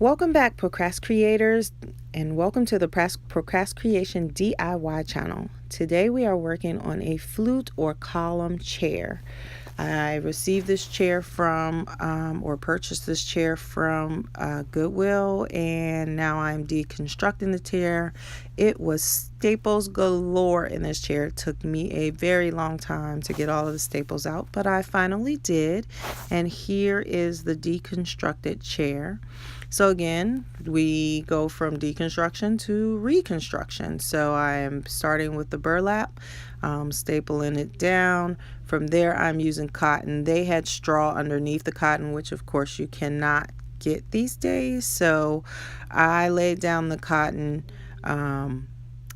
Welcome back, Procrascreators, and welcome to the Procrascreation DIY channel. Today we are working on a flute or column chair. I received this chair from, or purchased this chair from Goodwill, and now I'm deconstructing the chair. It was staples galore in this chair. It took me a very long time to get all of the staples out, but I finally did, and here is the deconstructed chair. So again, we go from deconstruction to reconstruction. So I am starting with the burlap, stapling it down. From there, I'm using cotton. They had straw underneath the cotton, which of course you cannot get these days. So I laid down the cotton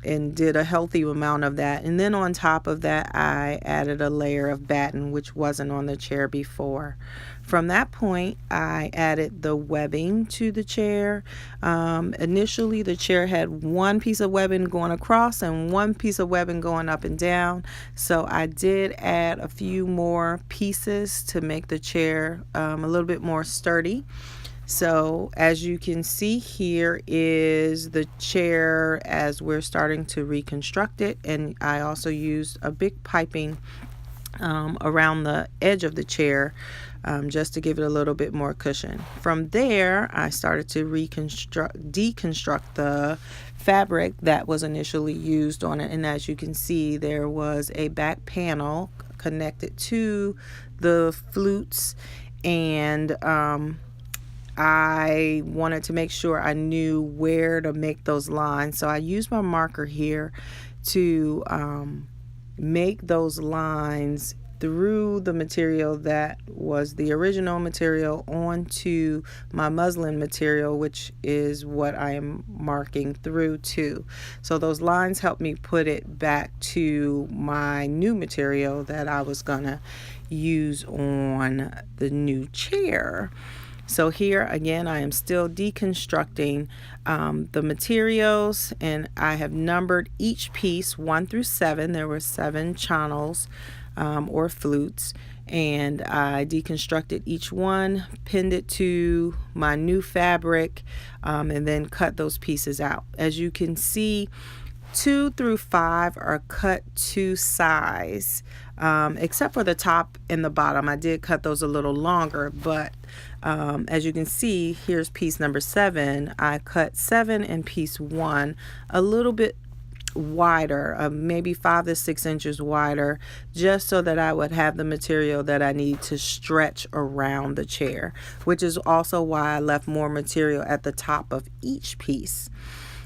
and did a healthy amount of that. And then on top of that, I added a layer of batten, which wasn't on the chair before. From that point, I added the webbing to the chair. Initially, the chair had one piece of webbing going across and one piece of webbing going up and down. So I did add a few more pieces to make the chair a little bit more sturdy. So as you can see, here is the chair as we're starting to reconstruct it, and I also used a big piping around the edge of the chair just to give it a little bit more cushion. From there, I started to deconstruct the fabric that was initially used on it, and as you can see, there was a back panel connected to the flutes, and I wanted to make sure I knew where to make those lines. So I used my marker here to make those lines through the material that was the original material onto my muslin material, which is what I am marking through to. So those lines helped me put it back to my new material that I was gonna use on the new chair. So here again, I am still deconstructing the materials, and I have numbered each piece 1 through 7. There were 7 channels or flutes, and I deconstructed each one, pinned it to my new fabric, and then cut those pieces out. As you can see, 2 through 5 are cut to size, except for the top and the bottom. I did cut those a little longer, but as you can see, here's piece number 7. I cut 7 and piece 1 a little bit wider, maybe 5 to 6 inches wider, just so that I would have the material that I need to stretch around the chair, which is also why I left more material at the top of each piece.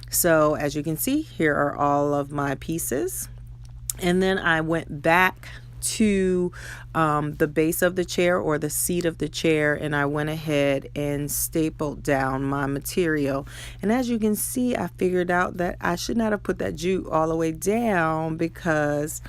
So as you can see, here are all of my pieces, and then I went back to the base of the chair or the seat of the chair, and I went ahead and stapled down my material. And as you can see, I figured out that I should not have put that jute all the way down because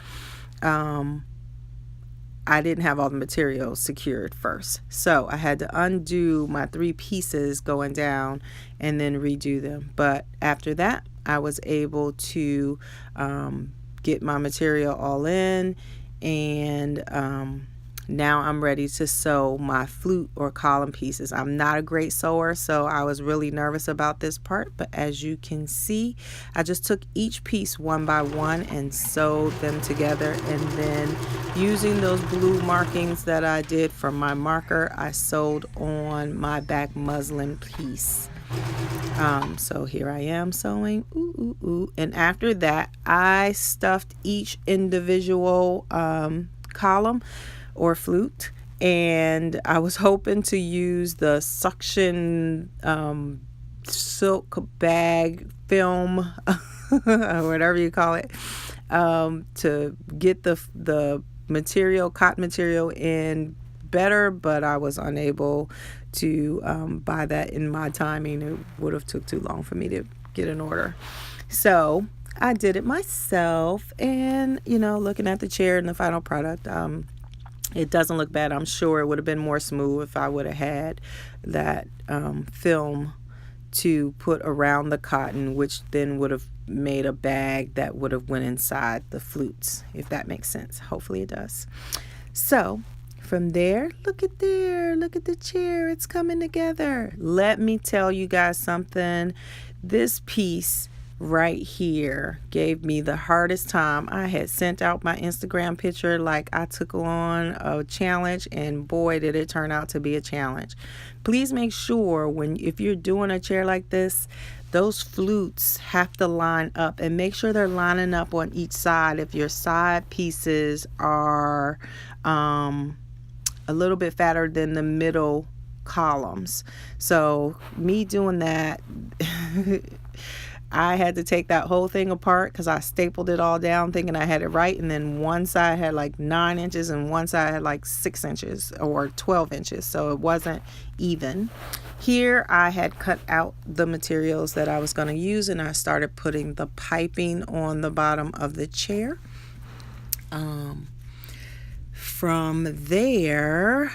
I didn't have all the material secured first. So I had to undo my 3 pieces going down and then redo them. But after that, I was able to get my material all in, and now I'm ready to sew my flute or column pieces. I'm not a great sewer, so I was really nervous about this part, but as you can see, I just took each piece one by one and sewed them together, and then using those blue markings that I did from my marker, I sewed on my back muslin piece. So here I am sewing, and after that I stuffed each individual column or flute, and I was hoping to use the suction silk bag film or whatever you call it to get the material, cotton material, in better, but I was unable to buy that in my timing. It would have took too long for me to get an order. So I did it myself, and looking at the chair and the final product, it doesn't look bad. I'm sure it would have been more smooth if I would have had that film to put around the cotton, which then would have made a bag that would have went inside the flutes, if that makes sense. Hopefully it does. So from there, look at there, look at the chair, it's coming together. Let me tell you guys something. This piece right here gave me the hardest time. I had sent out my Instagram picture like I took on a challenge, and boy did it turn out to be a challenge. Please make sure if you're doing a chair like this, those flutes have to line up, and make sure they're lining up on each side. If your side pieces are a little bit fatter than the middle columns. So me doing that, I had to take that whole thing apart because I stapled it all down thinking I had it right, and then one side had like 9 inches and one side had like 6 inches or 12 inches, so it wasn't even. Here I had cut out the materials that I was going to use, and I started putting the piping on the bottom of the chair. From there,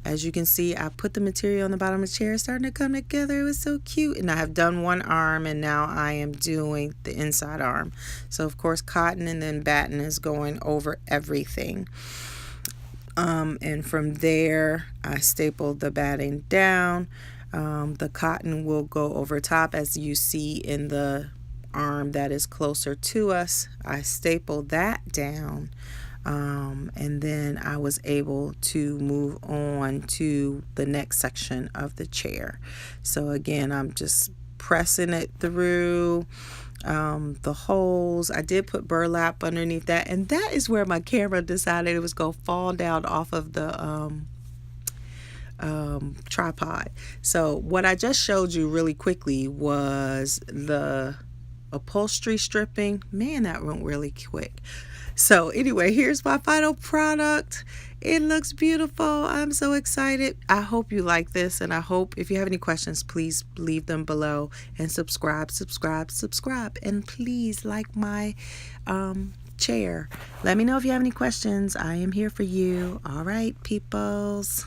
as you can see, I put the material on the bottom of the chair, starting to come together. It was so cute. And I have done one arm, and now I am doing the inside arm. So of course cotton and then batten is going over everything. And from there I stapled the batting down. The cotton will go over top, as you see in the arm that is closer to us. I stapled that down. And then I was able to move on to the next section of the chair. So again, I'm just pressing it through the holes. I did put burlap underneath that, and that is where my camera decided it was going to fall down off of the tripod. So what I just showed you really quickly was the upholstery stripping. Man, that went really quick. So anyway, here's my final product. It looks beautiful. I'm so excited. I hope you like this, and I hope if you have any questions, please leave them below, and subscribe, and please like my chair. Let me know if you have any questions. I am here for you. All right, peoples.